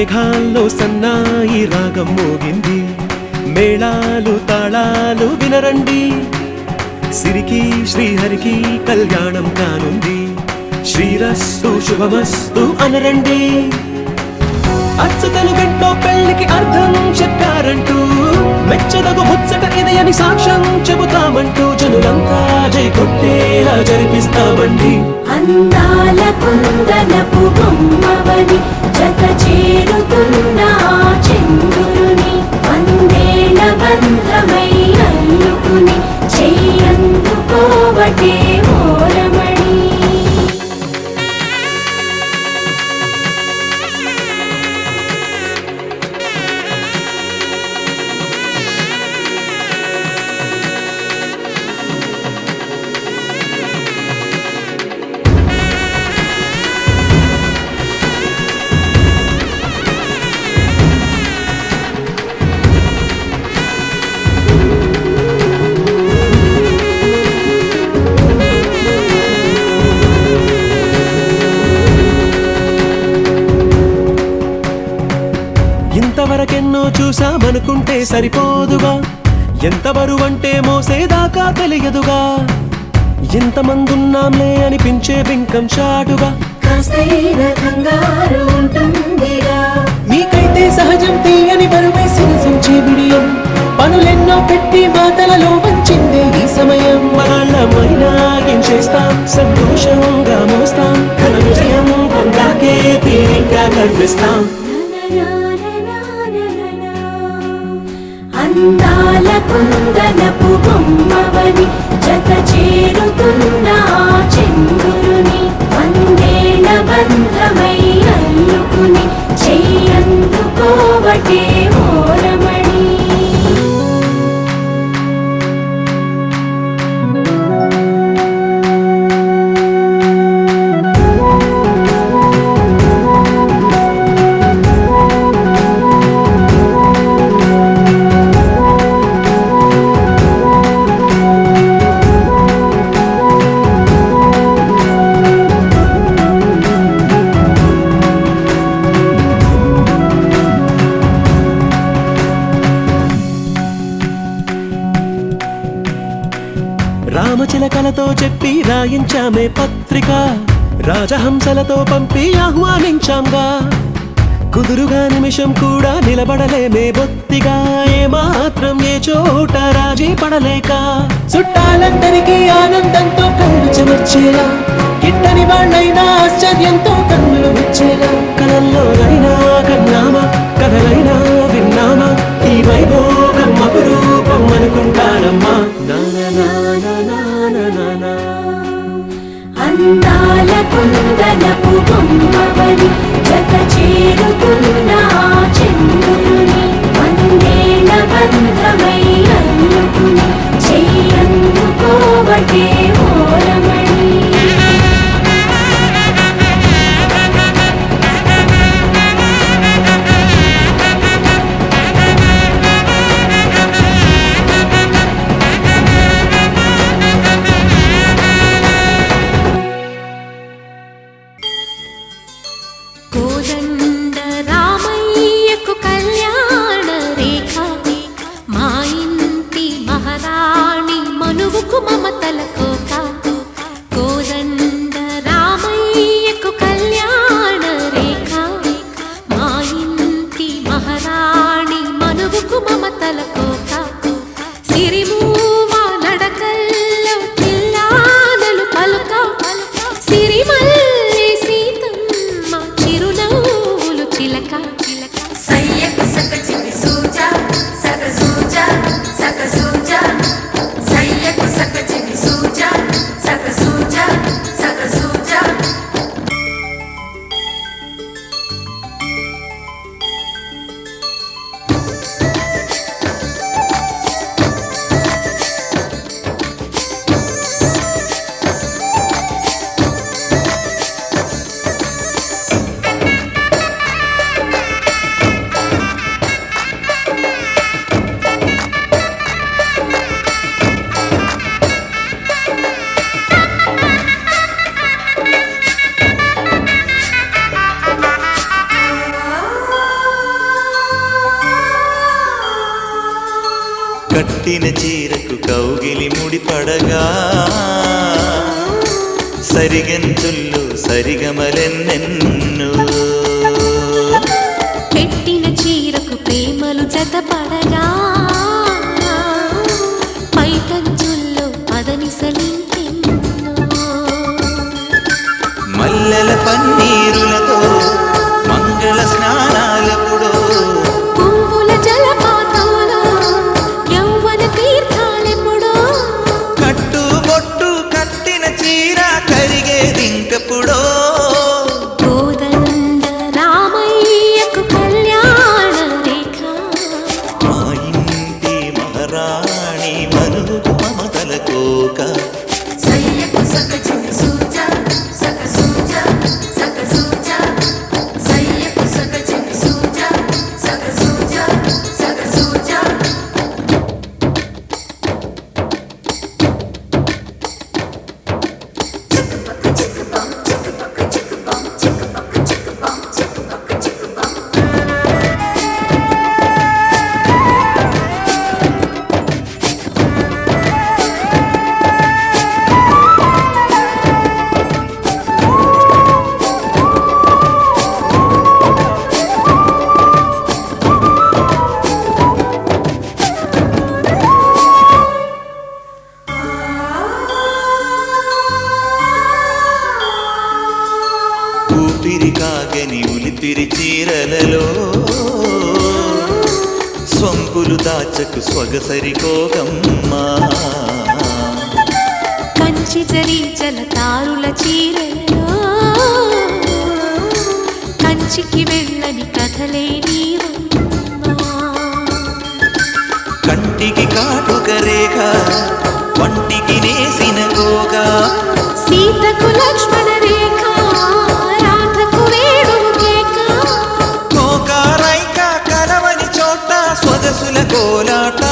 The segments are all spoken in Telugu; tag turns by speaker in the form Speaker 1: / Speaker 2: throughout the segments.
Speaker 1: మేఘాల్లో సన్నాయి రాగం మోగింది, మేళాలు తాళాలు వినరండి, సిరికి శ్రీహరికి కళ్యాణం కానుంది, శ్రీరస్తు శుభమస్తు అనరండి. అచ్చతలు గంటో పెళ్లికి అర్థం చెప్పారంటూ, మెచ్చదగు ముచ్చట ఇది అని సాక్ష్యం చెబుతామంటూ, జనులంతా జై కొట్టేలా జరిపిస్తామండి.
Speaker 2: అందాల కుందనపు బొమ్మవని జత చేరుతున్న చంద్రుని, వందేళ్ల బంధమై అల్లుకుని చెయ్యందుకోవటే ఓరమణి.
Speaker 1: ఇంతవరకెన్నో చూసామనుకుంటే సరిపోదుగా, ఎంత బరువంటే మోసేదాకా తెలియదుగా, ఇంతమందున్నాంలే అనిపించే బింకం చాటుగా, మీకైతే సహజం తీయని బరువేసిన సంచే బిడియం, పనులెన్నో పెట్టి మాటలలో వంచిందే ఈ సమయం. వాళ్ళమైనా ఏం చేస్తాం, సంతోషంగా మోస్తాం, ఘన విజయం పొందాకే తీరిగ్గా కనిపిస్తాం.
Speaker 2: అందాల కుందనపు బొమ్మవని జత చేరుతున్న చంద్రుని, వందేళ్ల బంధమై అల్లుకుని చెయ్యందుకోవటే ఓరమణి.
Speaker 1: రామచిలకలతో చెప్పి రాయించామే పత్రిక, రాజహంసలతో పంపి ఆహ్వానించాంగా, కుదురుగా నిమిషం కూడా నిలబడలేమే బొత్తిగా, ఏమాత్రం ఏ చోట రాజీ పడలేక, చుట్టాలందరికీ ఆనందంతో కళ్ళు చెమర్చేలా, గిట్టని వాళ్ళైనా ఆశ్చర్యంతో కన్నులు వచ్చేలా, కలల్లోనైనా కన్నామా కథలైనా విన్నామా, ఈ వైభోగం అపురూపం అనుకుంటానమ్మా.
Speaker 2: అందాల కుందనపు బొమ్మవని జత చేరుతున్న చంద్రుని, వందేళ్ల బంధమై అల్లుకుని చెయ్యందుకోవటే ఓరమణి.
Speaker 3: కోదండ రామయ్యకు కళ్యాణ రేఖ, మా చీరకు కౌగిలి ముడిపడగా సరిగంతుల్లో సరిగమలెన్నెన్నో
Speaker 2: పెట్టిన చీరకు ప్రేమలు జతపడగా పైకంచుల్లో పదనిసలింకెన్నో
Speaker 3: మల్లెల పన్నీరులతో మంగళ స్నానాలెప్పుడో
Speaker 2: పువ్వుల జలపాతంలో యౌవన తీర్థాలెప్పుడో
Speaker 3: కట్టు బొట్టు కట్టిన చీర కరిగేదింకెప్పుడో
Speaker 2: కోదండ రామయ్యకు కళ్యాణ రేఖ
Speaker 3: మా ఇంటి మహారాణి మనుగు మమతల కోక
Speaker 2: సయ్యకు సకచిని సూజా సక సూజా సక సూజా సయ్యకు సకచిని సూజా సక సూజా సక సూజా చిక్కుపక్క చిక్కుపం చిక్కుపక్క చిక్కుపం చిక్కుపక్క చిక్కుపం చిక్కుపక్క చిక్కుపం
Speaker 3: ఊపిరి కాగని ఉలిపిరి చీరలలో స్వంపులు దాచకు స్వగసరి కోగమ్మా
Speaker 2: కంచి జరి జలతారుల చీరలో కంచికి వెళ్ళని కథలే నీవమ్మా
Speaker 3: కంటికి కాటుక రేఖ వంటికి నేసిన కోగా
Speaker 2: సీతకు లక్ష్మణ రేఖ రాధకు వేణువు కేక
Speaker 3: కోకారైక కలవని చోట స్వదసుల కోలాట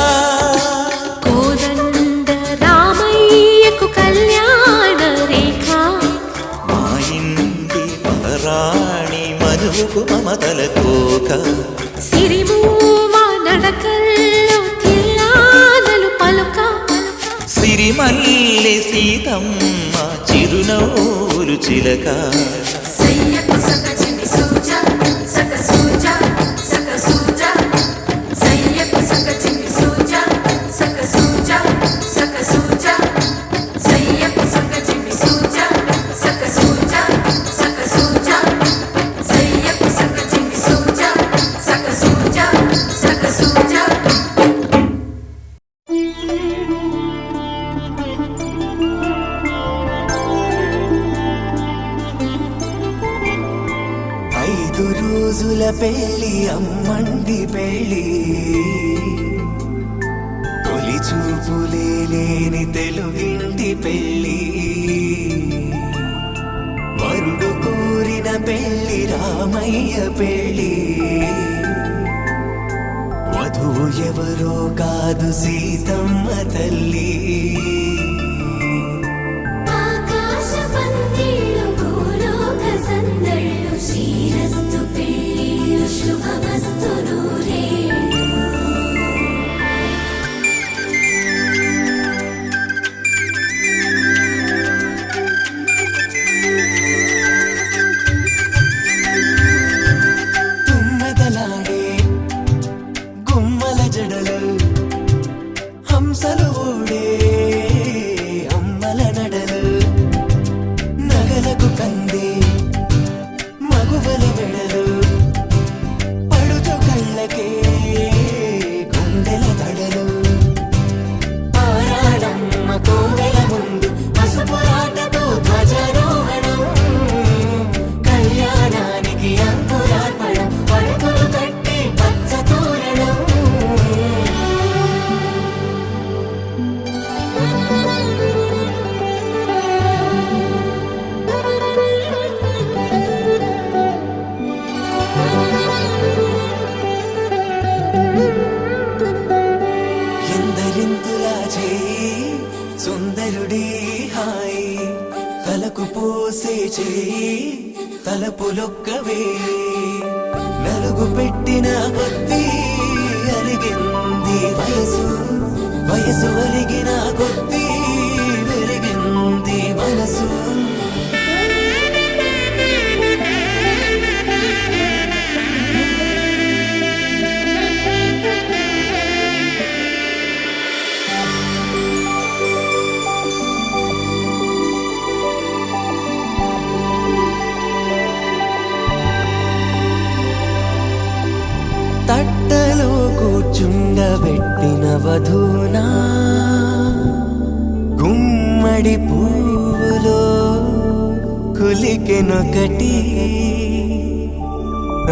Speaker 2: కోదండ రామయ్యకు కళ్యాణ రేఖ
Speaker 3: మా ఇంటి మహారాణి మనుగు మమతల కోక
Speaker 2: సిరిమూవ నడకల్లో తిల్లానలు పలుక
Speaker 3: సిరిమల్లె సీతమ్మ చిరునవ్వులు చిలక
Speaker 2: సయ్యకు సకచిని సూజా సక సూజా సక సూజా సయ్యకు సకచిని సూజా సక సూజా సక సూజా సయ్యకు సకచిని సూజా సక సూజా సక సూజా సయ్యకు సకచిని సూజా సక సూజా సక సూజా
Speaker 1: ఐదు రోజుల పెళ్లి అమ్మండి పెళ్లి తొలి చూపులే లేని తెలుగింటి పెళ్లి వరుడు కోరిన పెళ్లి రామయ్య పెళ్లి వధువు ఎవరో కాదు సీతమ్మ తల్లి
Speaker 2: ఆకాశ పందిళ్ళు భూలోక సందళ్ళు శ్రీరస్తు పెళ్ళిళ్ళు శుభమస్తు నూరే
Speaker 1: తుమ్మెదలాడే గుమ్మల జడలు హంసలు ఊడే అమ్మల నడలు నగలకు కంది మగువల వెడలు పడుచు కళ్ళకే గుండెల తడలు ఆరాడమ్మ కోవెల ముందు పసుపురాటతో ధ్వజారోహణం కళ్యాణానికి అంకురార్పణం పడకలు కట్టి పచ్చ తోరణం ఎందరింతులా చేయి సుందరుడి హాయి తలకు పోసే చేయి తలపులొక్కవే నలుగు పెట్టిన కొద్దీ అలిగింది వయసు వయసు ఒలిగిన కొద్దీ వెలిగింది మనసు. తట్టలో కూర్చుండబెట్టిన వధూనా గుమ్మడి పువ్వులో కులికెనొకటి,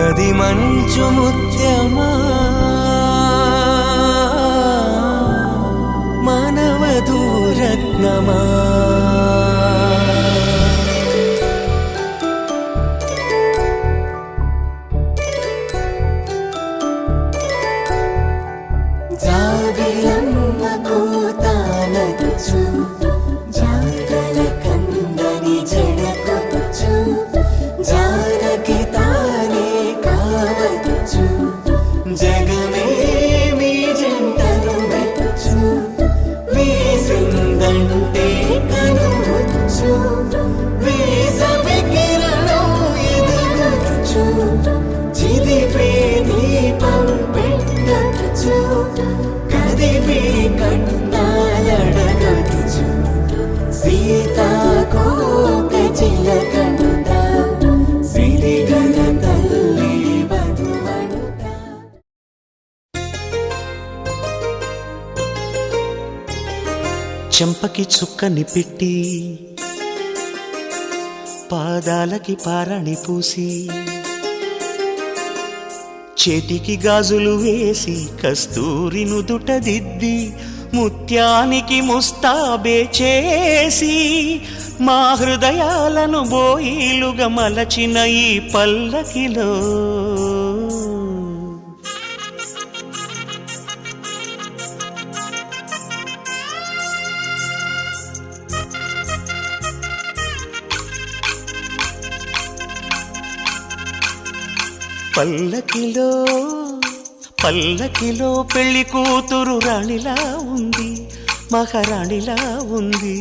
Speaker 1: అది మంచు ముత్యమా మానవధూరత్నమా. జాబిలమ్మ కూతానదుచు జాగల కందని జడకొచ్చు, జానకి తానే కావదుచు జగమే మీ జంటను వెతుచు, వీసిందంటే కనువచ్చు వీసవి కిరణం ఎదుగుచు, చిదిపే దీపం పెట్టచ్చు, కదిపే కన్నాలడగచ్చు, సీతాకోక చిలకనుట సిరిగల తల్లి వధువనుట.
Speaker 4: చెంపకి చుక్కని పెట్టి పాదాలకి పారాణి పూసి, చేతికి గాజులు వేసి కస్తూరి నుదుట దిద్ది, ముత్యానికి ముస్తాబే చేసి, మా హృదయాలను బోయిలుగా మలచిన ఈ పల్లకిలో పల్లకిలో పల్లకిలో పెళ్లి కూతురు రాణిలా ఉంది, మహారాణిలా ఉంది.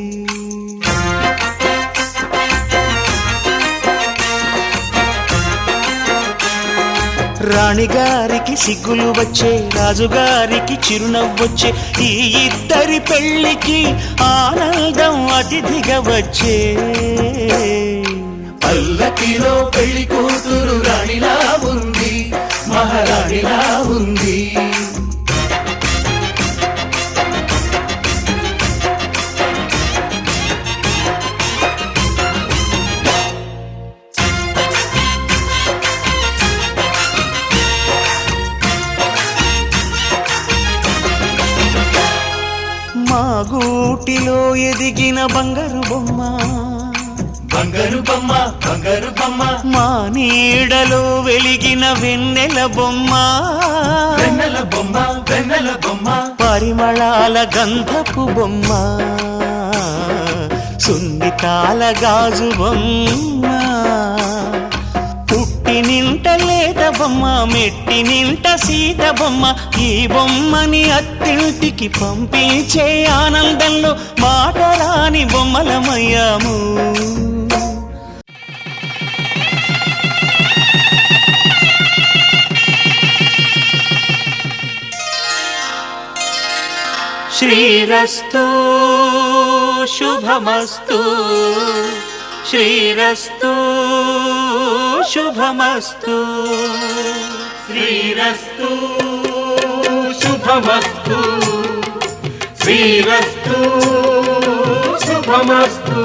Speaker 4: రాణిగారికి సిగ్గులు వచ్చే, రాజుగారికి చిరునవ్వొచ్చే, ఈ ఇద్దరి పెళ్లికి ఆనందం అతిథిగా వచ్చే.
Speaker 1: పల్లకిలో పెళ్లి కూతురు రాణిలా ఉంది, మహారాణిలా ఉంది.
Speaker 4: మా గూటిలో ఎదిగిన బంగారు బొమ్మ,
Speaker 1: బంగారు బొమ్మ, బంగారు బొమ్మ,
Speaker 4: మా నీడలో వెలిగిన వెన్నెల బొమ్మ,
Speaker 1: వెన్నెల బొమ్మ, వెన్నెల బొమ్మ,
Speaker 4: పరిమళాల గంధపు బొమ్మ, సున్నితాల గాజు బొమ్మ, పుట్టి నింట లేత బొమ్మ, మెట్టి నింట సీత బొమ్మ. ఈ బొమ్మని అత్తింటికి పంపించే ఆనందంలో మాట రాని బొమ్మలమయ్యాము. శ్రీరస్తు శుభమస్తు, శ్రీరస్తు శుభమస్తు,
Speaker 1: శ్రీరస్తు శుభమస్తు, శ్రీరస్తు శుభమస్తు.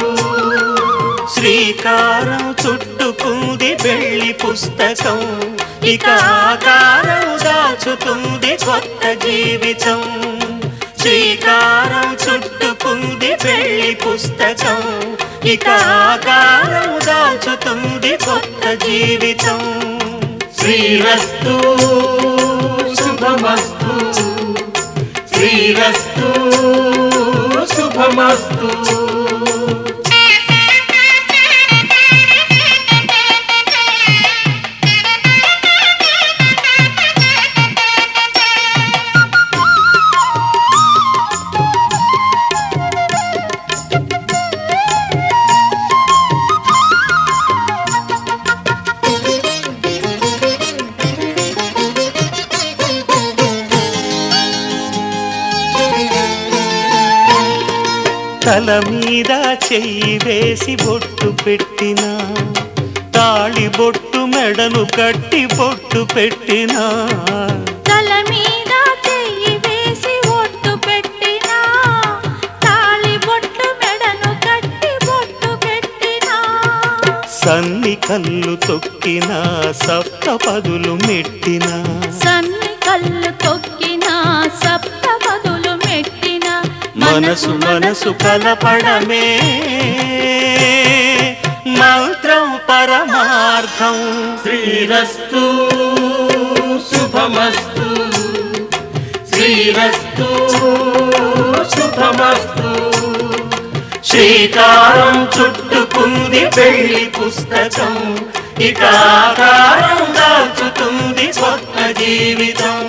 Speaker 4: శ్రీకారం చుట్టుకుంది పెళ్లి పుస్తకం, ఇక ఆకారం దాచుతుంది కొత్త జీవితం. శ్రీకారం చుట్టుకుంది పెళ్లి పుస్తకం, ఇక ఆకారం దాచుతుంది కొత్త జీవితం.
Speaker 1: శ్రీరస్తు శుభమస్తు, శ్రీరస్తు శుభమస్తు.
Speaker 4: తల మీద చెయ్యి వేసి బొట్టు పెట్టినా తాళి బొట్టు మెడను కట్టి బొట్టు పెట్టినా
Speaker 2: తల మీద చెయ్యి వేసి ఒట్టు పెట్టినా తాళి బొట్టు మెడను కట్టి బొట్టు పెట్టినా
Speaker 4: సన్ని కళ్ళు తొక్కినా సప్తపదులు మెట్టినా
Speaker 2: సన్ని కళ్ళు తొక్కినా సప్తపదులు మెట్టినా
Speaker 4: మనసు మనసు కలపడమే మంత్రం పరమార్థం
Speaker 1: శ్రీరస్తు శుభమస్తు శ్రీరస్తు శుభమస్తు
Speaker 4: శ్రీకారం చుట్టుకుంది పెళ్లి పుస్తకం ఇక ఆకారం దాల్చుతుంది కొత్త జీవితం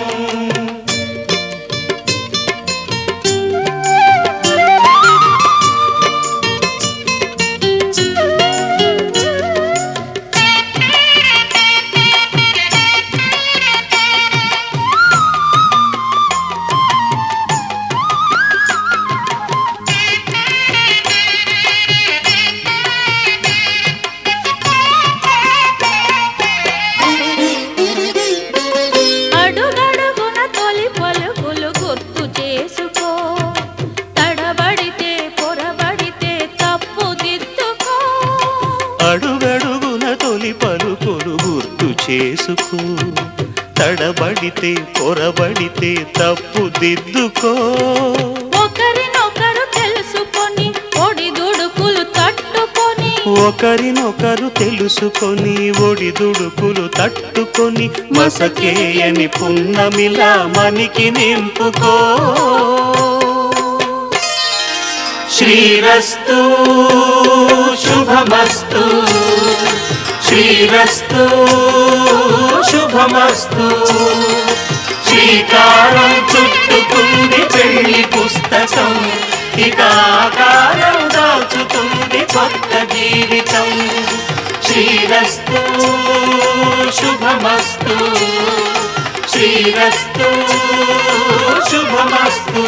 Speaker 2: అడుగడుగున తొలి పలుకులు గుర్తు చేసుకో తడబడితే పొరబడితే తప్పు దిద్దుకో
Speaker 4: అడుగడుగున తొలి పలుకులు గుర్తు చేసుకో తడబడితే పొరబడితే తప్పు దిద్దుకో
Speaker 2: ఒకరినొకరు తెలుసుకొని ఒడిదుడుకులు తట్టుకొని
Speaker 4: ఒకరినొకరు తెలుసుకొని ఒడిదుడుకులు తట్టుకొని మసకేయని పున్నమిలా మనికి నింపుకో శ్రీరస్తు శుభమస్తు శ్రీరస్తు శుభమస్తు శ్రీకారం చుట్టుకుంది పెళ్లి పుస్తకం ఇక ఆకారం దాల్చుతుంది కొత్త జీవితం శ్రీరస్తు శుభమస్తు శ్రీరస్తు శుభమస్తు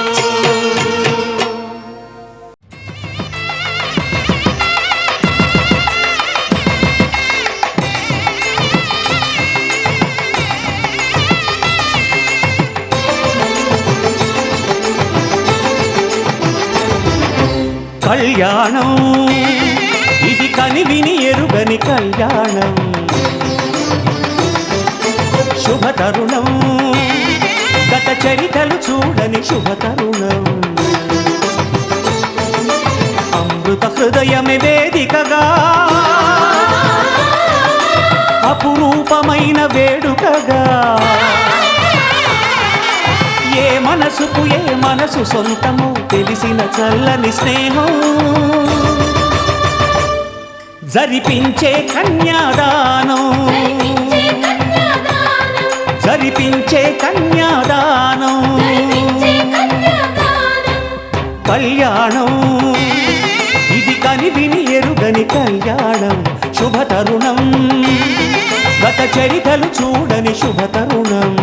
Speaker 4: కళ్యాణం ఇది కనివిని ఎరుగని కళ్యాణం శుభతరుణం గత చరితలు చూడని శుభతరుణం అమృత హృదయమే వేదికగా అపురూపమైన వేడుకగా ఏ మనసుకు ఏ మనసు సొంతము తెలిసిన చల్లని స్నేహం జరిపించే కన్యాదానం జరిపించే కన్యాదానం కళ్యాణం ఇది కనివిని ఎరుగని కళ్యాణం శుభతరుణం గత చరితలు చూడని శుభతరుణం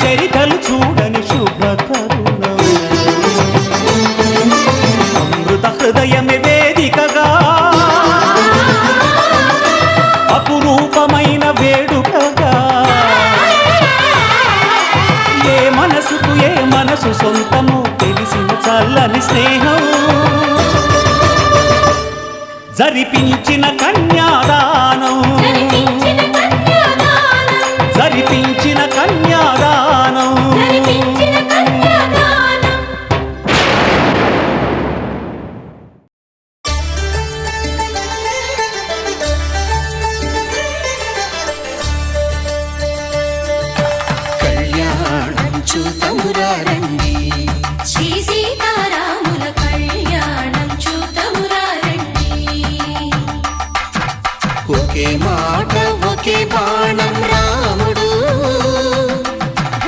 Speaker 4: చరితలు చూడని శుభ తరుణం. అమృత హృదయమే వేదికగా అపురూపమైన వేడుకగా ఏ మనసుకు ఏ మనసు సొంతము తెలిసిన చల్లని స్నేహం జరిపించిన కన్యాదానం జరిపించిన కన్యాదానం
Speaker 1: కళ్యాణం చూతమురా రండి,
Speaker 2: శ్రీ సీతారాముల కళ్యాణం చూతమురా రండి.
Speaker 1: ఒకే మాట ఒకే బాణం రాముడు,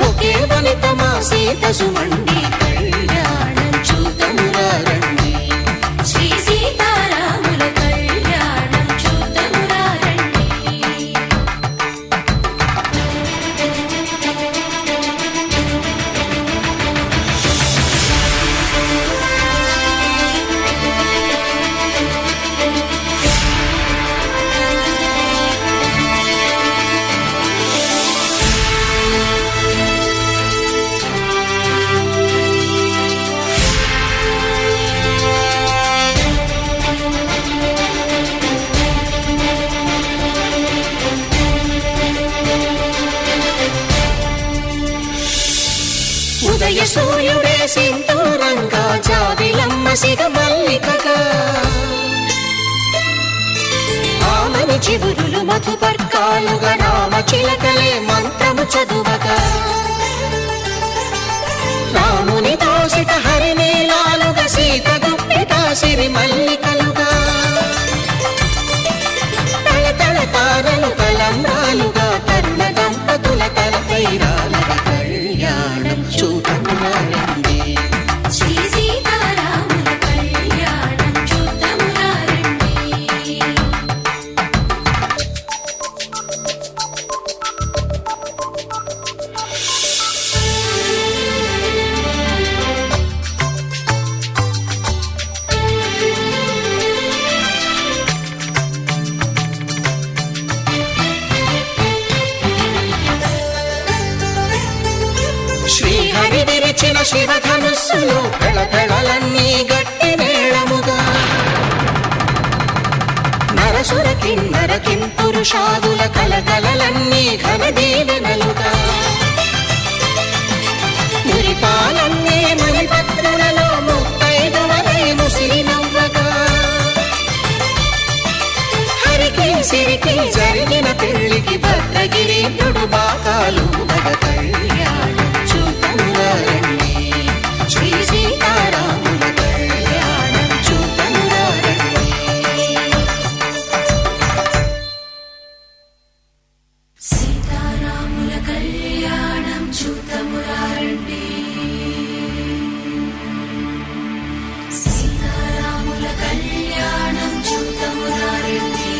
Speaker 1: ఒకే వనిత మా సీత సుమండి. కళ్యాణం చూతమురా రండి,
Speaker 2: శ్రీ సీతారాముల కళ్యాణం చూతమురా రండి.
Speaker 1: ఉదయ సూర్యుడే సింధూరంగా, జాబిలమ్మ సిగ మల్లికగా, ఆమని చివురులు మధుపర్కాలుగా, రామ చిలకలే మంత్రము చదువగా, రాముని దోసిట హరినీలాలుగా, సీత గుప్పిట సిరి మల్లికలుగా, తల తల తారలు తలంబ్రాలుగా, తరుణ దంపతుల తలపై రాలగా. కళ్యాణం చూతమురా రండి,
Speaker 2: శ్రీ సీతారాముల కళ్యాణం చూతమురా రండి.
Speaker 1: శ్రీహరి విరిచిన శివధనుస్సులు పెళపెళలన్నీ గట్టి మేళముగా, నరసుర కిన్నర కింపురుషాదుల కలకలలన్నీ ఘన దీవెనలుగా, మురిపాలన్నీ మణిపత్రులలో ముత్తైదువలై ముసిరి నవ్వగా, హరికి సిరికి జరిగిన పెళ్లికి భద్రగిరీంద్రుడు బాకాలు మగ. కళ్యాణం చూతమురా రండి, శ్రీ సీతారాముల కళ్యాణం చూతమురా రండి.
Speaker 2: సీతారాముల కళ్యాణం చూతమురా రండి, సీతారాముల కళ్యాణం చూతమురా రండి.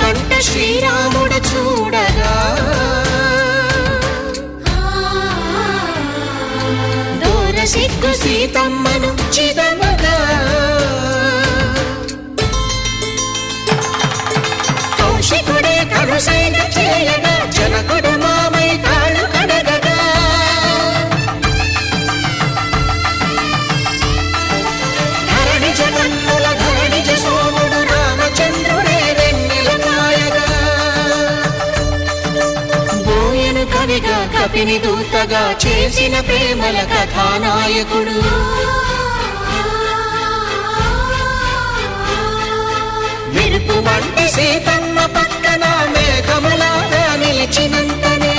Speaker 1: కంట శ్రీరాముడు చూడగా, దూర సిగ్గు సీతమ్మను చిదమగా, కౌశికుడే కరుసైన చేయగా, జనకుడు మామై కాళ్ళు కడగగా, ధరణి జగన్నుల ధరణిజ సోముడు రామచంద్రుడే వెన్నెల కాయగా, బోయను కవిగా తీపిని దూతగా చేసిన ప్రేమల కథానాయకుడు. మెరుపు వంటి సీతమ్మ పక్కన మేఘములాగా నిలిచినంతనే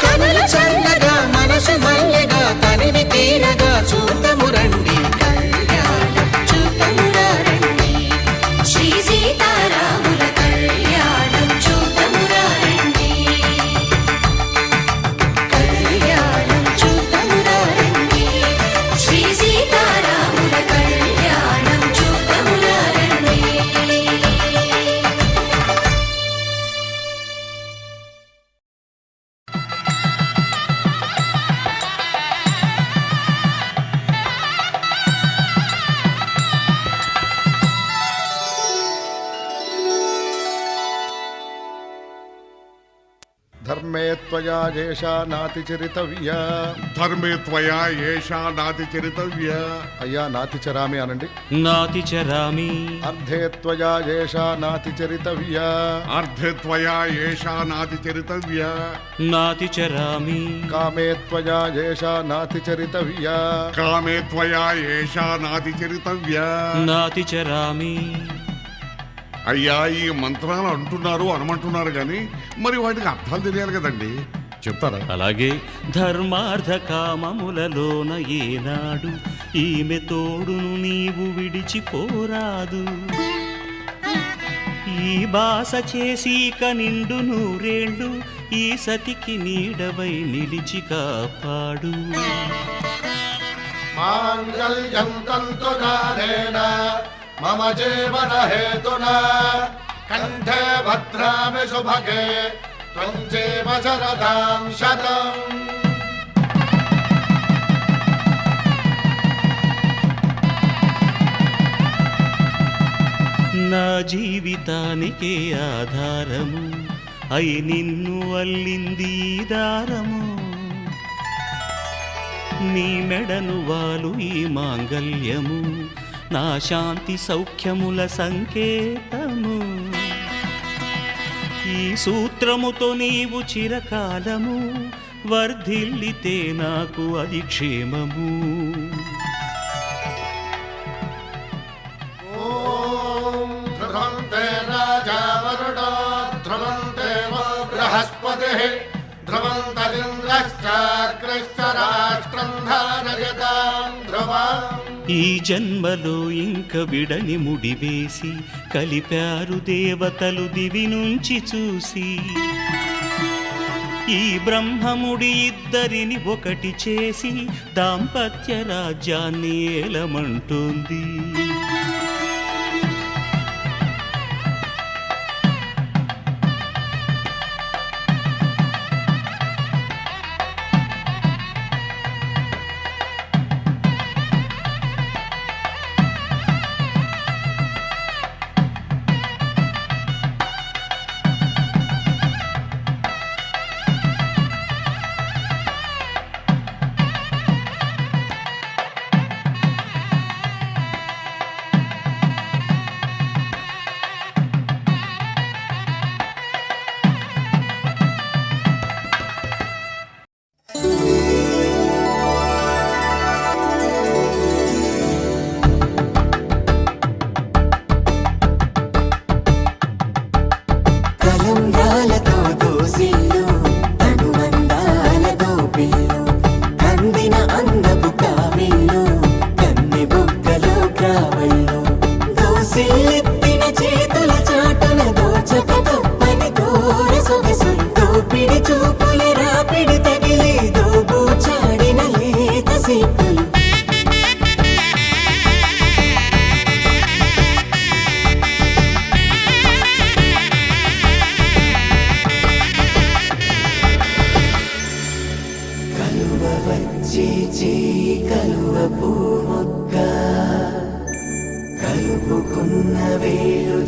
Speaker 1: కనులు చల్లగా మనసు మల్లెగా తనివి తీరగా చూతము రండి, కళ్యాణం చూతమురా రండి.
Speaker 2: శ్రీ సీతారాముల కళ్యాణం చూతమురా రండి.
Speaker 1: కళ్యాణం చూతమురా రండి.
Speaker 2: శ్రీ సీతారాముల కళ్యాణం చూతమురా రండి.
Speaker 5: ధర్మే త్వయా ఏషా నాతిచరితవ్యా.
Speaker 6: ధర్మే త్వయా ఏషా నాతిచరితవ్యా.
Speaker 5: అయ్యా నాతిచరామి అనండి.
Speaker 4: నాతిచరామి.
Speaker 5: అర్ధే త్వయా ఏషా నాతిచరితవ్యా.
Speaker 6: అర్ధే త్వయా ఏషా నాతిచరితవ్యా.
Speaker 4: నాతిచరామి.
Speaker 5: కామే త్వయా ఏషా నాతిచరితవ్యా.
Speaker 6: కామే త్వయా ఏషా నాతిచరితవ్యా.
Speaker 4: నాతిచరామి.
Speaker 6: అయ్యా ఈ మంత్రాలు అంటున్నారు అనమంటున్నారు కానీ మరి వాటికి అర్థాలు తెలియాలి కదండి, చెప్తారా?
Speaker 4: అలాగే ధర్మార్థ కామములలోన ఏనాడు ఈమె తోడును నీవు విడిచిపోరాదు. ఈ బాస చేసి కనిండు నూరేళ్ళు ఈ సతికి నీడవై నిలిచి కాపాడు.
Speaker 5: మాంగళ్యం తంతునానేన మమ జీవన హేతునా కంఠే భద్రామి శుభగే త్వం జీవ శరదాం శతం.
Speaker 4: నా జీవితానికే ఆధారము అయి నిన్ను అల్లింది ఈ దారము. నీ మెడను వాలు ఈ మాంగల్యము నా శాంతి సౌఖ్యముల సంకేతము. ఈ సూత్రముతో నీవు చిరకాలము వర్ధిల్లితే నాకు అది క్షేమము.
Speaker 5: ఓం ధ్రువంతే రాజా వరుడో ధ్రువంతే బృహస్పతిః ధ్రువంతరింద్రశ్చాగ్రశ్చ రాష్ట్రం ధారయతాం ధ్రువం.
Speaker 4: ఈ జన్మలో ఇంక విడని ముడివేసి కలిపారు దేవతలు దివి నుంచి చూసి. ఈ బ్రహ్మముడి ఇద్దరిని ఒకటి చేసి దాంపత్య రాజ్యాన్ని ఏలమంటోంది.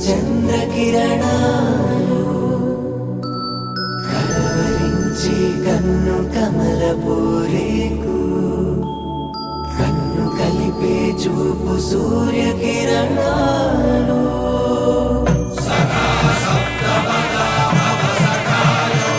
Speaker 1: చంద్రకిరణాలు కలవరించి కన్ను కమలపూరేకు కన్ను కలిపే చూపు సూర్యకిరణాలు సదా సప్తపదామవ సఖాయో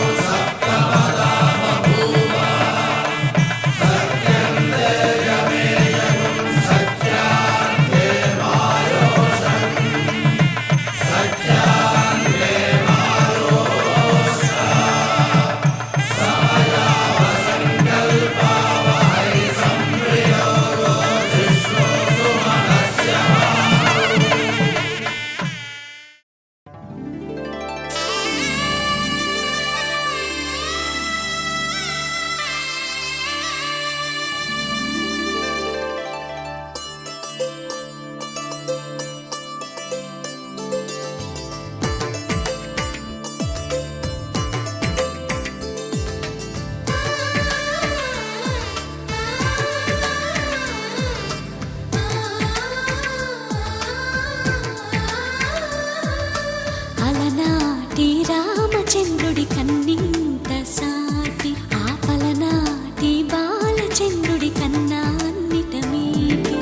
Speaker 2: అలనాటి రామచంద్రుడి కన్నింత సాటి ఆపలనాటి బాలచంద్రుడి కన్నా అన్నిట మీటి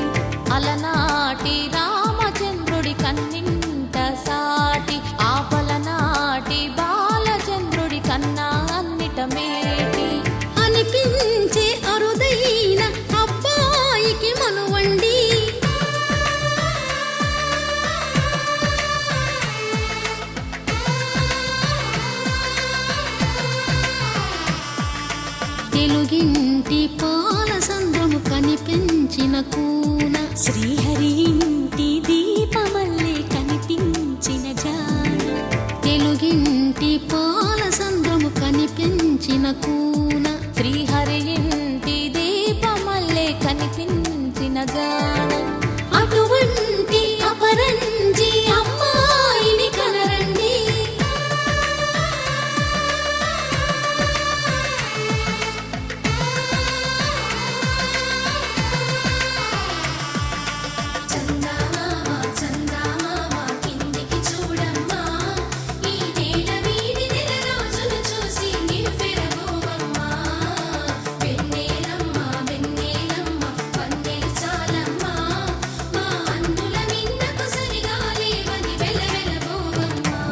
Speaker 7: అలనాటి రామచంద్రుడి కన్నింత సాటి ఆపలనాటి బాలచంద్రుడి కన్నా అన్నిట మేటి
Speaker 2: అనిపించే అరుదైన అబ్బాయికి మనువండి తెలుగింటి పాలసంద్రము కనిపించిన కూన శ్రీహరి ఇంటి దీపమల్లే కనిపించిన జాన తెలుగింటి పాలసంద్రము కనిపించిన కూన
Speaker 7: శ్రీహరి ఇంటి దీపమల్లే కనిపించిన జాన
Speaker 2: అటువంటి అపరంజి అమ్మాయిని కనరండి చందమామ చందమామ కిందికి చూడమ్మా ఈ నేల వీడి నెల రోజులు చూసి నివ్వెరబోవమ్మా వెన్నెలమ్మ వెన్నెలమ్మ వన్నెలు చాలమ్మా మా అన్నుల మిన్నకు సరిగా లేవని వెలవెలబోవమ్మా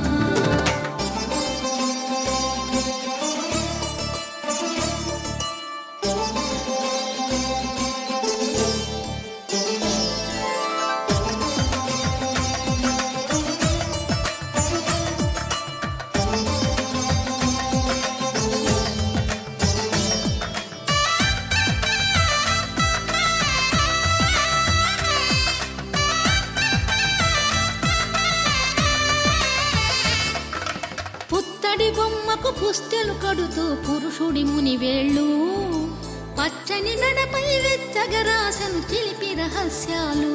Speaker 2: పుత్తడి బొమ్మకు పుస్తెలు కడుతూ పురుషుడి ముని వేళ్ళు పచ్చని నడపై వెచ్చగరాసను చిలిపి రహస్యాలు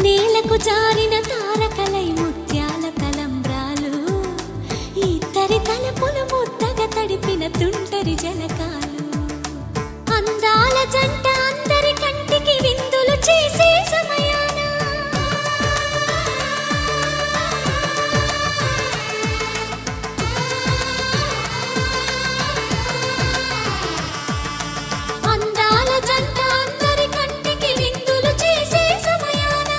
Speaker 2: నేలకు జారిన తారకలై ముత్యాల తలంబ్రాలు ఇద్దరి తలపులు ముద్దగా తడిపిన తుంటరి జలకాలు అందాల జంట అందరి కంటికి విందులు చేసే సమయాన అందాల జంట అందరి కంటికి విందులు చేసే సమయాన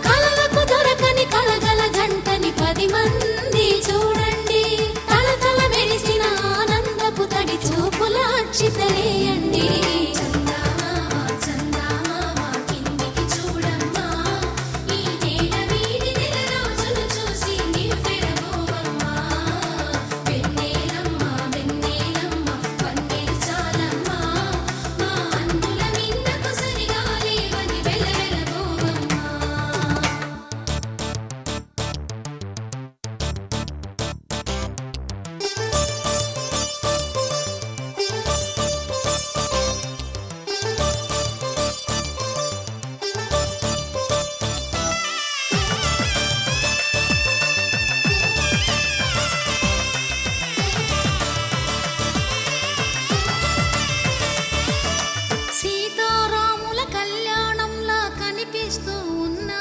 Speaker 2: కలలకు దొరకని కలగల జంటని 10 మంది చూడండి తలతల మెరిసిన ఆనందపు తడి చూపుల అచ్చితలేయండి చందమామ చందమామ కిందికి చూడమ్మా ఈ నేల వీడి నెల రోజులు చూసి నివ్వెరబోవమ్మా వెన్నెలమ్మ వెన్నెలమ్మ వన్నెలు చాలమ్మా మా అన్నుల మిన్నకు సరిగా లేవని వెలవెలబోవమ్మా సీతారాముల కళ్యాణంలా కనిపిస్తూ ఉన్నా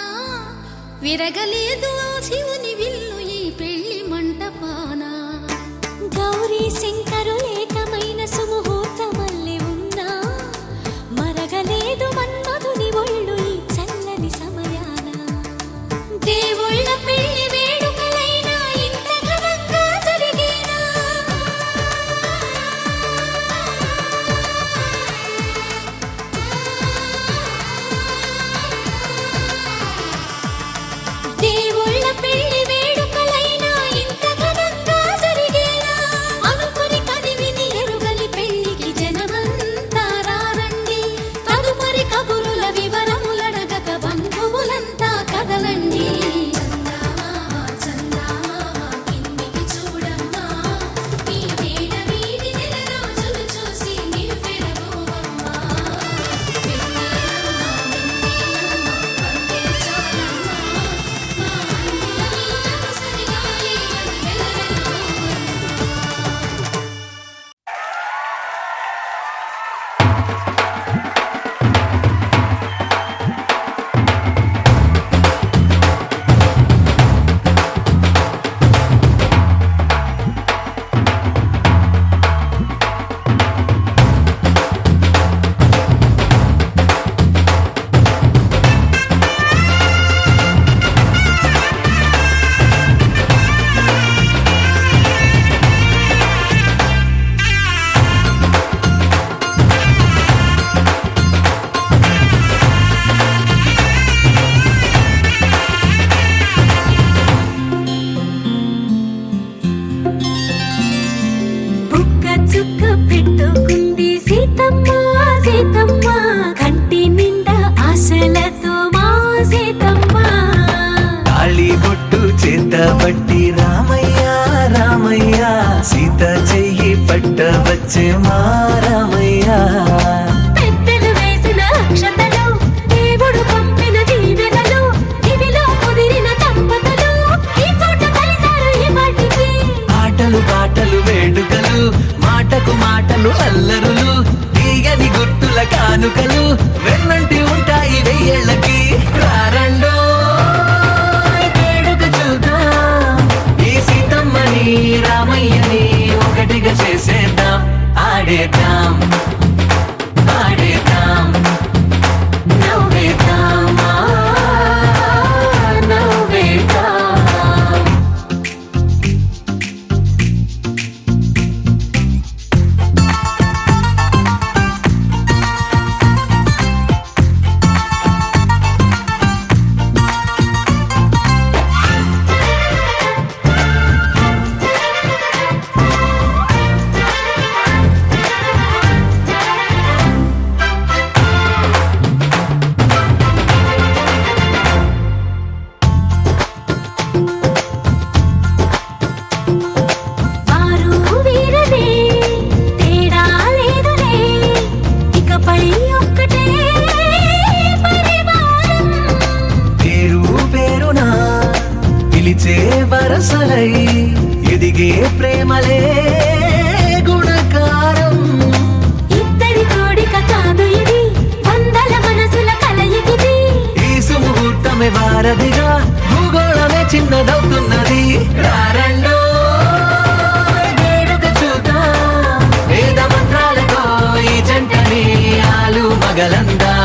Speaker 2: విరగలేదు ఆ శివుని విల్లు ఈ పెళ్లి మంటపాన గౌరీ శంకరులేకమైన సుముహూర్తమల్లె ఉన్నా మరగలేదు మన్మధుని ఒళ్ళు ఈ చల్లని సమయాన దేవుళ్ళ పెళ్లి వేడుకలైనా ఇంత ఘనంగా జరిగేనా దేవుళ్ళ
Speaker 1: వచ్చే మారమయ్యా
Speaker 7: పెద్దలు వేసిన అక్షతలు దేవుడు పంపిన దీవెనలు ఇవిలో కుదిరిన దంపతులు ఈ చోట కలిసారు ఈ వాటికి
Speaker 1: ఆటలు పాటలు వేడుకలు మాటకు మాటలు అల్లరులు తీయని గుర్తుల కానుకలు వెన్నంటి ఉంటాయి వెయ్యేళ్ళకి రారండో వేడుక చూద్దాం ఈ సీతమ్మని రామయ్యని ఒకటిగా చేసేద్దాం ఆడేద్దాం ఆడేద్దాం నవ్వేద్దాం నవ్వేద్దాం
Speaker 7: వారు వీరనే తేడా లేదులే ఇకపై ఒక్కటే పరివారం
Speaker 1: పేరు పేరునా పిలిచే వరసలై ఎదిగే ప్రేమలే గుణకారం
Speaker 7: ఇద్దరి కోడిక కాదు ఇది వందల మనసుల కలయికిది
Speaker 1: ఈ సుముహూర్తమే వారధిగా భూగోళమే చిన్నదవుతున్నది రారండో వేడుక చూద్దాం వేద మంత్రాలతో ఈ జంటని ఆలు మగలందా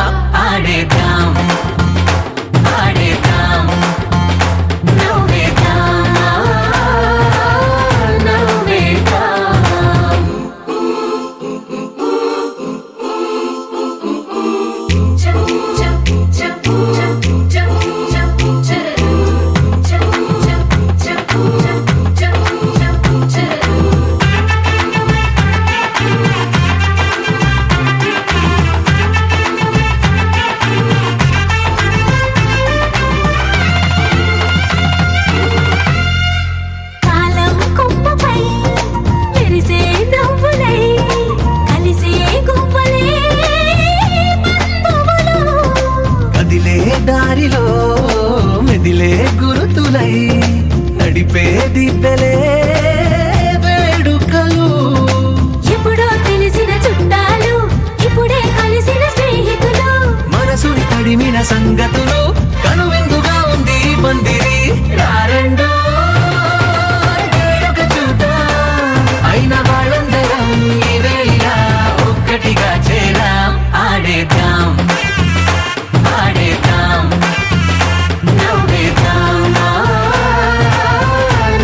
Speaker 1: ఆడేద్దాం ఆడేద్దాం నవ్వేద్దాం నవ్వేద్దాం
Speaker 7: కాలం కొమ్మపై మెరిసే నవ్వులై కలిసే గువ్వలే బంధువులు
Speaker 1: కదిలే దారిలో మెదిలే గురుతులై నడిపే దిబ్బెలే వేడుకలు
Speaker 7: ఎప్పుడో తెలిసిన చుట్టాలు ఇప్పుడే కలిసిన స్నేహితులు
Speaker 1: మనసుని తడిమిన సంగతులు కనువిందుగా ఉంది ఈ పందిరి రారండో వేడుక చూద్దాం అయిన వాళ్ళందరం ఈ వేళ ఒక్కటిగా చేరాం ఆడేద్దాం ఆడేద్దాం నవ్వేద్దాం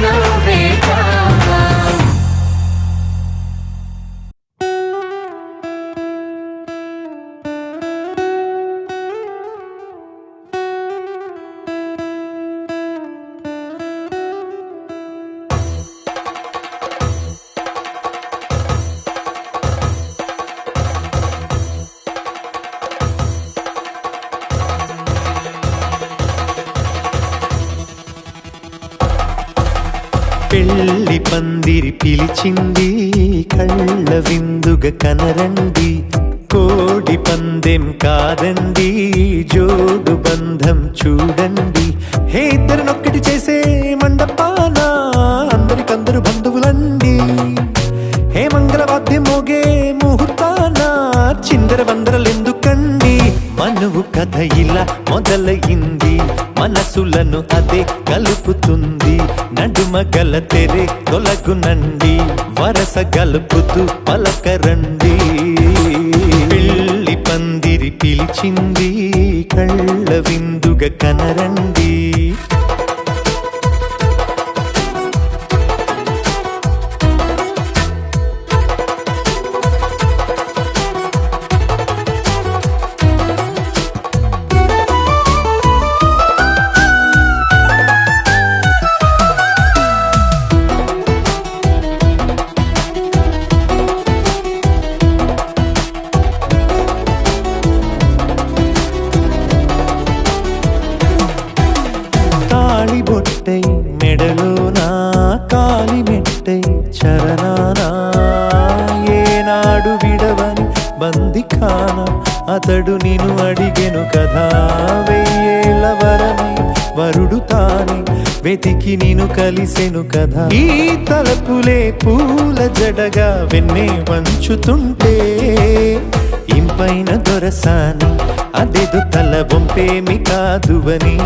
Speaker 1: నవ్వేద్దాం
Speaker 8: పెళ్లి పందిరి పిలిచింది కళ్ళ విందుగా కనరండి కోడి పందెం కాదండి జోడు బంధం చూడండి హే ఇద్దరినొక్కటి చేసే మండపాన అందరికందరు బంధువులండి హే మంగళవాద్యం మోగే ముహూర్తాన చిందర వందరలెందుకండి మనువు కథ ఇలా మొదలయింది మనసులను అదే కలుపుతుంది నడుమ గల తెరే తొలగునండి వరస గలుపుతూ పలకరండి పెళ్లి పందిరి పిలిచింది కళ్ళ విందుగా కనరండి అతడు నిన్ను అడిగెను కదా వెయ్యేళ్ళ వరమై వరుడు తానే వెతికి నిన్ను కలిసెను కదా ఈ తలపులే పూల జడగా వెన్నే వంచుతుంటే ఇంపైన దొరసాని అదేదో తల వంపేమి కాదువని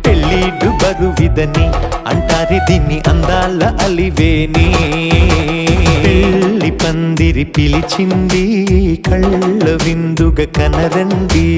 Speaker 8: పెళ్ళిడు బరువిదని అంటారే దీన్ని అందాల అలివేని పెళ్లి పందిరి పిలిచింది కళ్ళ విందుగా కనరండి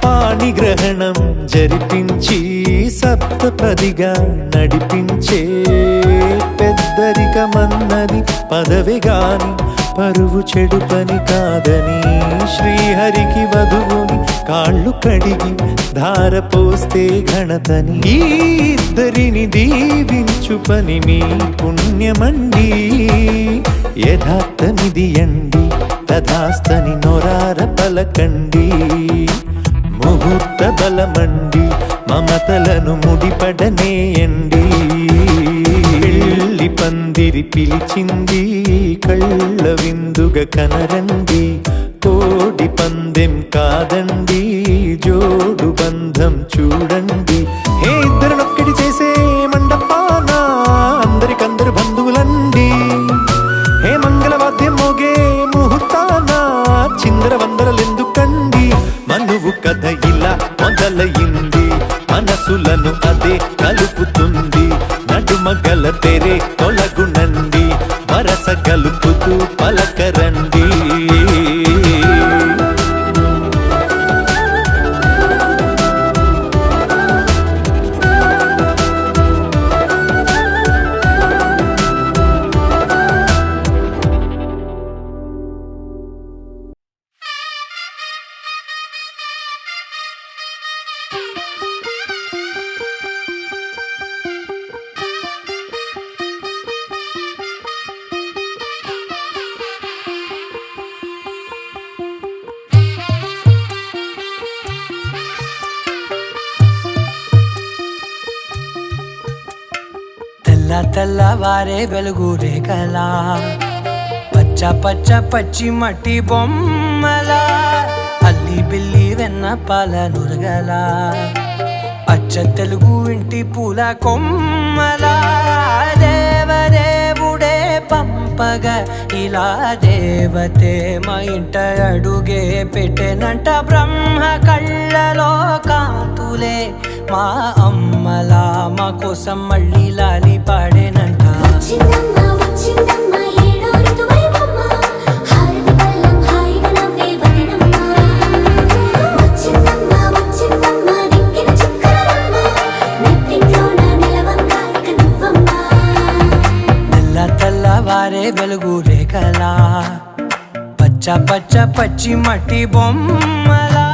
Speaker 8: పాణిగ్రహణం జరిపించి సప్తపదిగా నడిపించే పెద్దరికమన్నది పదవి గాని పరువు చెడు పని కాదని శ్రీహరికి వధువుని కాళ్ళు కడిగి ధార పోస్తే ఘనతని ఈ ఇద్దరిని దీవించు పని మీ పుణ్యమండి యథార్థమిది అండి తథాస్తని నొరార పలకండి ముహూర్త బలమండి మమతలను ముడిపడనేయండి పెళ్లి పందిరి పిలిచింది కళ్ళ విందుగా కనరండి కోడి పందెం కాదండి జోడు బంధం చూడండి హే ఇద్దరినొక్కటి చేసే మండపాన అందరికందరు బంధువులండి హే మంగళవాద్యం మోగే ముహూర్తాన చిందర వందరలెందుకండి మనువు కథ ఇలా మొదలయింది మనసులను అదే కలుపుతుంది నడుమగల తెరే తొలగునండి వరస కలుపుతూ పలకరండి
Speaker 1: తెల్లవారే వెలుగు రేఖలా పచ్చ పచ్చ పచ్చి మట్టి బొమ్మలా అల్లి బిల్లి వెన్న పాల నురగలా అచ్చ తెలుగు ఇంటి పూల కొమ్మలా దేవదేవుడే పంపగా ఇలా దేవతే మా ఇంట అడుగే పెట్టెనంట బ్రహ్మ కళ్ళలో కాంతులే మా అమ్మలా మా కోసం మళ్ళీ లాలి పాడేనంట
Speaker 7: వచ్చిందమ్మ వచ్చిందమ్మ ఏడో ఋతువైవమ్మ హారతి పళ్ళం హాయిగా నవ్వే వదినమ్మ వచ్చిందమ్మ వచ్చిందమ్మ నెక్కిన చుక్కలమ్మ నెట్టింట్లోన నిలవంగా ఇక నువ్వమ్మ
Speaker 1: తెల్లవారే వెలుగు రేఖలా పచ్చ పచ్చ పచ్చి మట్టి బొమ్మలా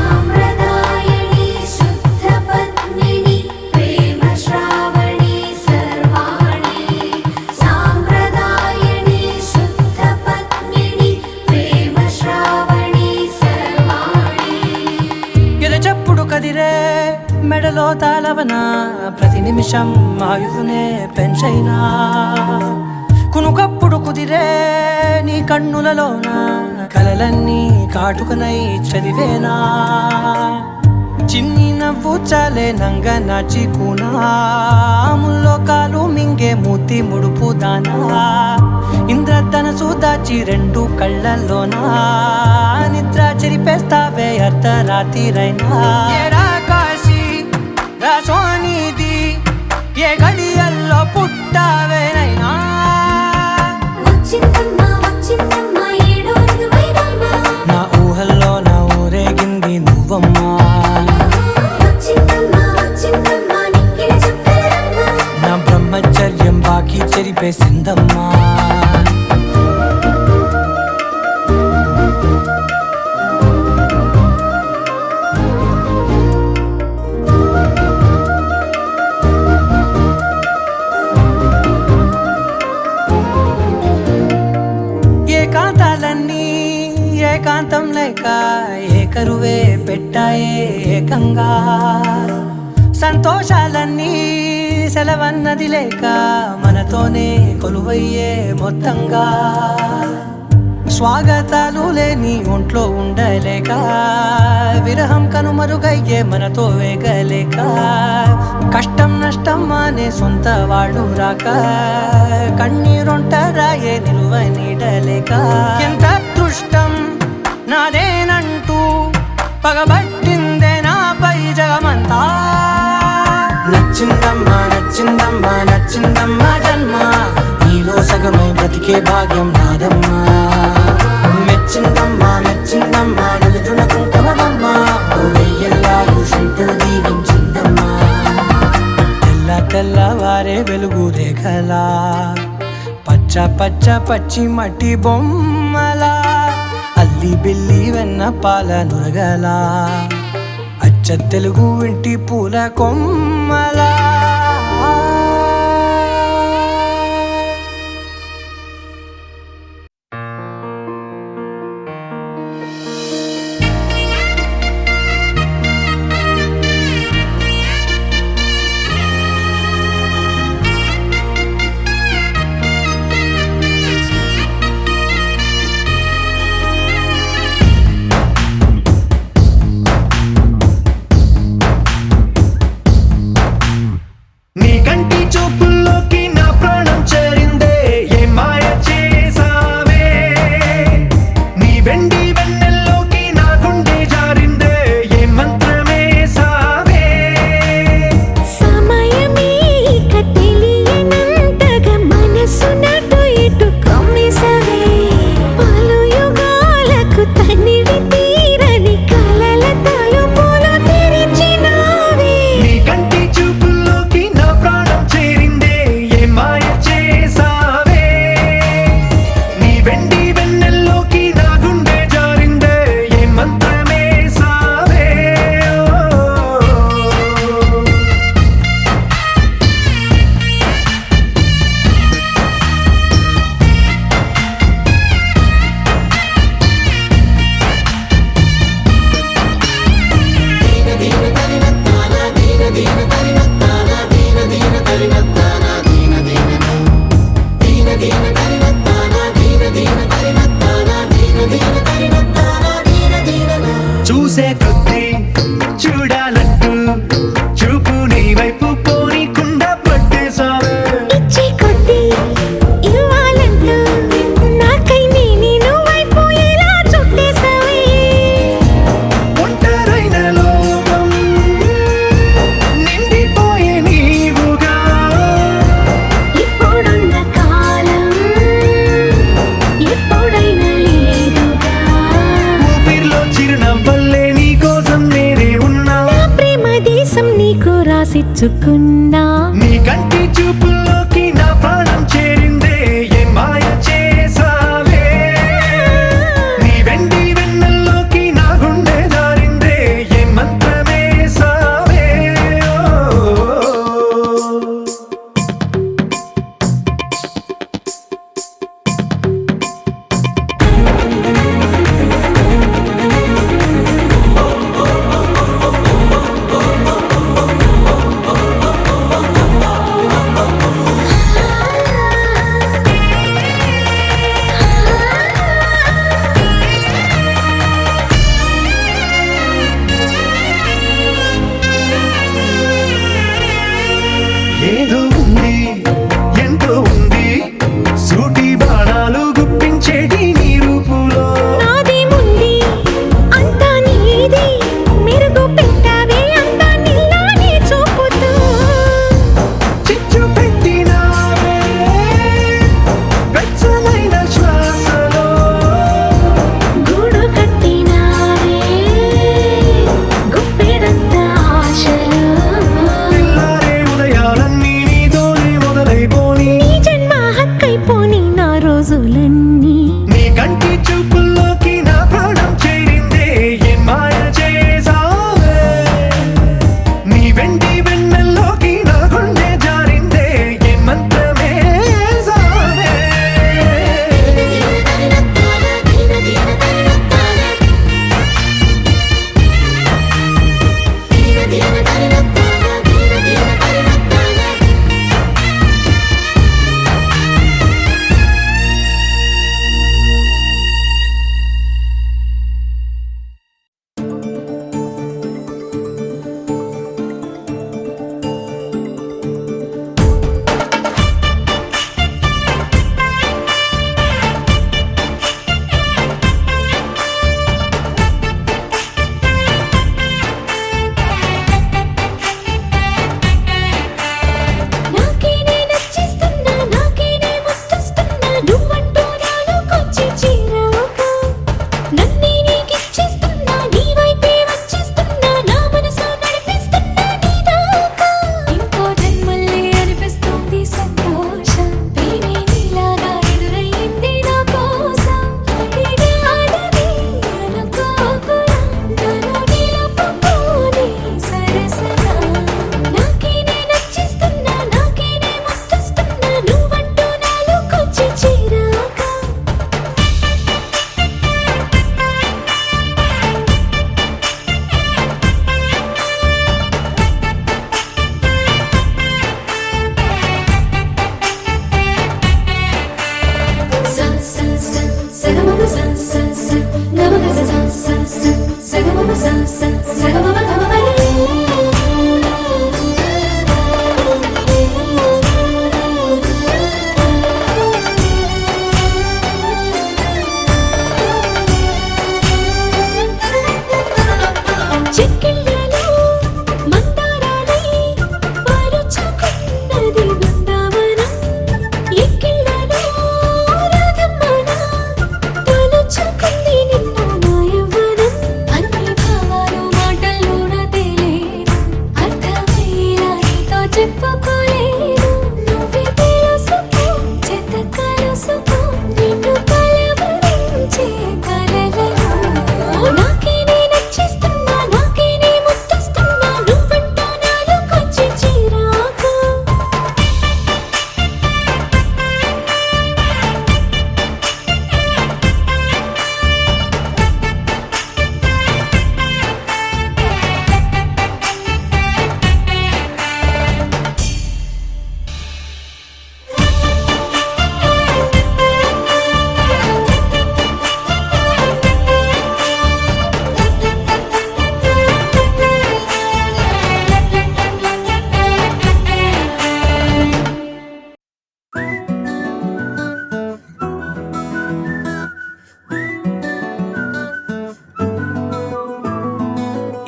Speaker 7: సాంప్రదాయని శుద్ధ పద్మిని ప్రేమ శ్రావణి సర్వాణి సాంప్రదాయని శుద్ధ పద్మిని ప్రేమ శ్రావణి సర్వాణి
Speaker 1: ఎరచప్పుడు కదిరే మెడలో తాళవన ప్రతి నిమిషం ఆయుధునే పెంచైనా కునుకప్పుడు కుదిరే నీ కన్నులలోన కలలన్నీ కాటుకనై చదివేనా చిన్ని నవ్వు చాలే నంగ నాచి ముల్లో కాలు మింగే మూతి ముడుపు దానా ఇంద్రధనసు
Speaker 9: దాచి రెండు కళ్ళల్లోనా నిద్ర చెరిపేస్తావే అర్ధరాత్రిరైనా ఏరా కాశీ రా సోనిది ఏ గడియల్లో పుట్టావేనైనా
Speaker 7: వచ్చిందమ్మా వచ్చిందమ్మా ఏడో ఋతువైనమ్మా
Speaker 9: నా ఊహల్లో నా ఊరేగింది నువ్వమ్మా
Speaker 7: వచ్చిందమ్మా వచ్చిందమ్మా నిక్కిన చుక్కలమ్మా
Speaker 9: నా బ్రహ్మచర్యం బాకీ చెరిపేసిందమ్మా ఏకాంతాలన్నీ ఏకాంతం లేక ఏకరువే పెట్టాయే ఏకంగా సంతోషాలన్నీ సెలవన్నది లేక మనతోనే కొలువయ్యే మొత్తంగా స్వాగతాలు లేని ఒంట్లో ఉండలేక విరహం కనుమరుగయ్యే మనతో వేగలేక కష్టం నష్టం అనే సొంత వాళ్ళు రాక కన్నీరొంటరాయే నిలువ నీడలేక ఎంత అదృష్టం నాదేనంటూ పగబట్టిందే నాపై జగమంతా నచ్చిందమ్మా నచ్చిందమ్మా నచ్చిందమ్మా జన్మ నీలో సగమై బ్రతికే భాగ్యం నాదమ్మా మెచ్చిందమ్మా మెచ్చిందమ్మా నుదుటిన కుంకుమమ్మా వెయ్యల్లాలు శంకరు దీవించిందమ్మా తెల్ల తెల్లవారే వెలుగు రేఖలా పచ్చ పచ్చ పచ్చి మట్టి బొమ్మలా అల్లి బిల్లి వెన్న పాల నురగలా అచ్చ తెలుగు ఇంటి పూల కొమ్మలా
Speaker 8: నీ కంటి చూపుల్లోకి నా ప్రాణం చేరిందే ఏ మాయ చేసావే నీ వెండి వెన్నెల్లోకి నా గుండె జారిందే ఏ మంత్రమే సావే
Speaker 7: సమయమే ఇక తెలియనంతగా మనసు నటు ఇటు కమ్మిసవే పలు యుగాలకు తనివి తీరని కలల తలుపులు తెరిచినావే
Speaker 8: నీ కంటి చూపుల్లోకి నా ప్రాణం చేరిందే ఏ మాయ చేసావే నీ వెండి వెన్నెల్లోకి నా గుండె జారిందే ఏ మంత్రమే సావే చూసే కొద్దీ చూడాలంటూ చూపు నీ వైపు పోనీకుండా పట్టేసావే
Speaker 7: ఇచ్చే కొద్దీ ఇవ్వాలంటూ నాకై నేను వైపు ఎలా చుట్టేసావే
Speaker 8: ఒంటరైన లోకం నిండిపోయే నీవుగా
Speaker 7: ఇప్పుడున్న కాలం ఎప్పుడైనా లేదుగా
Speaker 8: ఊపిరిలో చిరునవ్వల్లే నీ కోసం నేనే ఉన్నా
Speaker 7: నా ప్రేమ దేశం నీకు రాసిచ్చుకున్నా
Speaker 8: నీ కంటి చూపుల్లోకి నా ప్రాణం చేరిందే ఏ మాయ చేసావే నీ వెండి వెన్నెల్లోకి నా గుండె జారిందే ఏ మంత్రమే సావే
Speaker 2: సగమమ స స స గమగ స స స సగమమ స స సగమమ గమపరి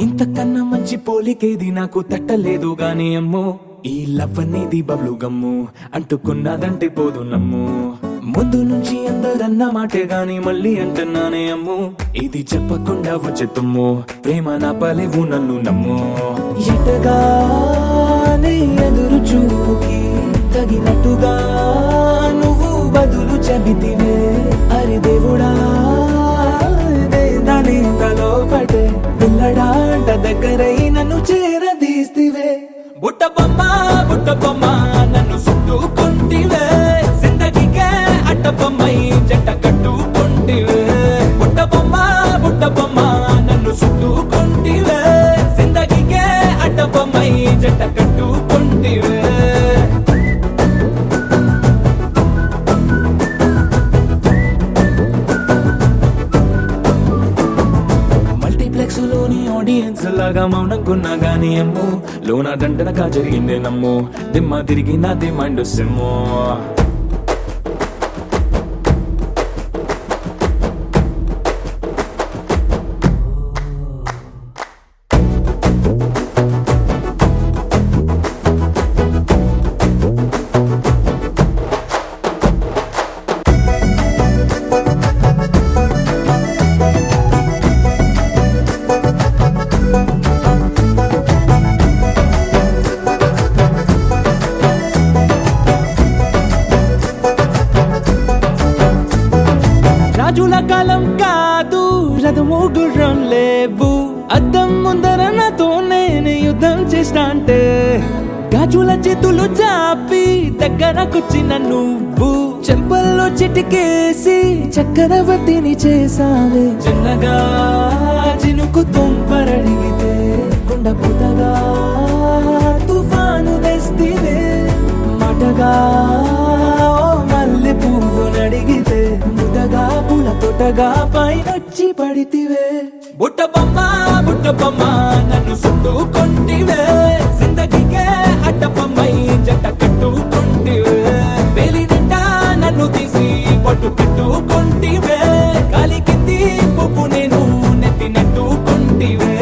Speaker 1: ఇంతకన్నా మంచి పోలికేది నాకు తట్టలేదు గాని అమ్మో ఈ లవ్ అనేది బబ్లు గమ్ము అంటుకున్నదంటే పోదు నమ్ము ముందు నుంచి అందరన్న మాటే గాని మళ్ళీ అంటున్నానే అమ్ము ఇది చెప్పకుండా వచ్చేతుమ్ము ప్రేమ నా పలేవు నన్ను నమ్ము ఎటగానే ఎదురు చూకి తగినట్టుగా నువ్వు బదులు చెబితివే అరే దేవుడా దానిలో పడే పిల్లడాంట దగ్గరై నన్ను చేరదీస్తివే బుట్ట బొమ్మ నన్ను చుట్టుకుంటివే జిందగీకే అట్ట బొమ్మై జంట కట్టుకుంటివే బుట్ట బొమ్మ నన్ను చుట్టుకుంటివే జిందగీకే అట్ట బొమ్మై జంట కట్టుకుంటివే లోని ఆడియన్స్ లాగా మౌనంకున్నా గానీ అమ్ము లోన దండనగా జరిగిందే నమ్ము దిమ్మ తిరిగి నాది మైండ్ సిమ్ము రాజుల కాలం కాదు రథము గుర్రం లేవు అద్దం ముందర నాతో నేను యుద్ధం చేస్తా అంటే గాజుల చేతులు చాపి దగ్గరకొచ్చిన నువ్వు చెంపల్లో చిటికేసి చక్రవర్తిని చేసావే చిన్నగా చినుకు తుంపరడిగితే కుండ పుతగా తుఫాను తెస్తివే మాటగా మల్లె పువ్వు నడిగితే ముదగా పుల తొటగా పైనొచ్చి పడితివే బుట్ట బొమ్మ నన్ను చుట్టుకుంటివే జిందగీకే అడ్డ బొమ్మై జంట కట్టుకుంటివే వేలి నిండా నన్ను తీసి పట్టు కట్టుకుంటివే కాలి కింది పువ్వు నేను నెత్తి నెట్టుకుంటివే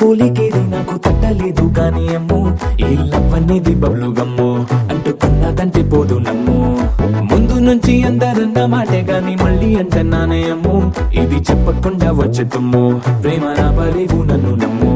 Speaker 1: పోలికేది నాకు తట్టలేదు కానీ అమ్ము ఈ లవ్ అనేది బబ్లు గమ్ము అంటుకున్నదంటే పోదు నమ్ము ముందు నుంచి అందరన్న మాటే గాని మళ్ళీ అంటున్నానే అమ్ము ఇది చెప్పకుండా వచ్చే తుమ్ము ప్రేమ నా పలేవు నన్ను నమ్ము